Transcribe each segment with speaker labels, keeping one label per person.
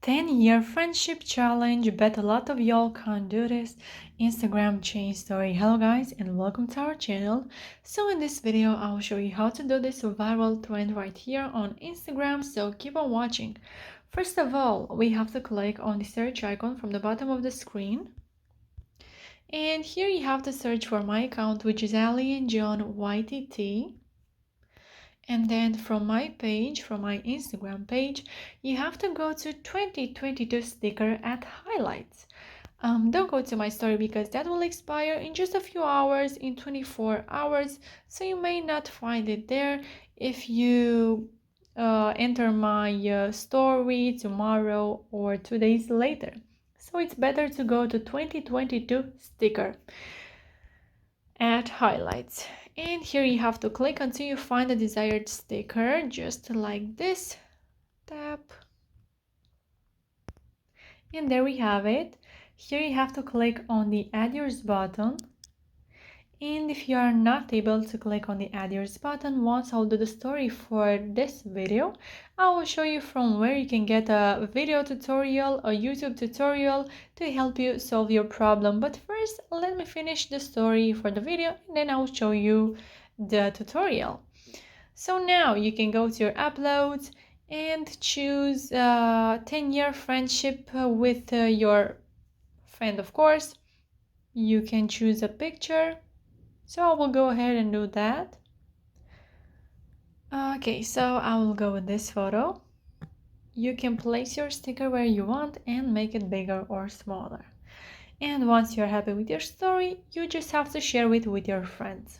Speaker 1: 10-year friendship challenge, bet a lot of y'all can't do this. Instagram chain story. Hello guys and welcome to our channel. So in this video I will show you how to do this viral trend right here on Instagram, so keep on watching. First of all, we have to click on the search icon from the bottom of the screen. And here you have to search for my account, which is Ali and John YTT. And then from my page, from my Instagram page, you have to go to 2022 sticker at highlights. Don't go to my story because that will expire in just a few hours, in 24 hours. So you may not find it there if you enter my story tomorrow or 2 days later. So it's better to go to 2022 sticker at highlights, and here you have to click until you find the desired sticker, just like this. Tap, and there we have it. Here you have to click on the add yours button, and if you are not able to click on the add yours button, once I'll do the story for this video, I will show you from where you can get a video tutorial, a YouTube tutorial to help you solve your problem. But first, let me finish the story for the video and then I'll show you the tutorial. So now you can go to your uploads and choose 10-year friendship with your friend, of course. You can choose a picture. So I will go ahead and do that. Okay, so I will go with this photo. You can place your sticker where you want and make it bigger or smaller. And once you're happy with your story, you just have to share it with your friends.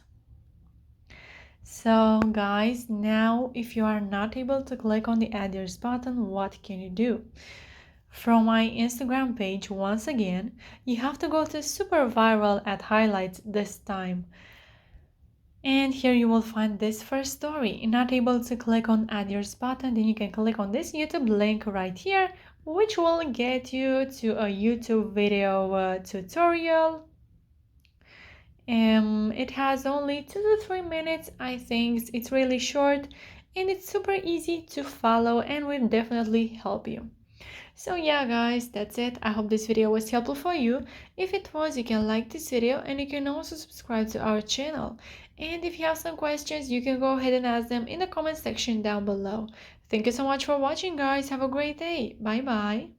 Speaker 1: So guys, now if you are not able to click on the add yours button, what can you do? From my Instagram page, once again, you have to go to super viral at highlights this time. And here you will find this first story. Not able to click on add yours button, then you can click on this YouTube link right here, which will get you to a YouTube video tutorial. It has only 2 to 3 minutes. I think it's really short and it's super easy to follow and will definitely help you. So yeah guys, that's it. I hope this video was helpful for you. If it was, you can like this video and you can also subscribe to our channel. And if you have some questions, you can go ahead and ask them in the comment section down below. Thank you so much for watching guys. Have a great day. Bye bye.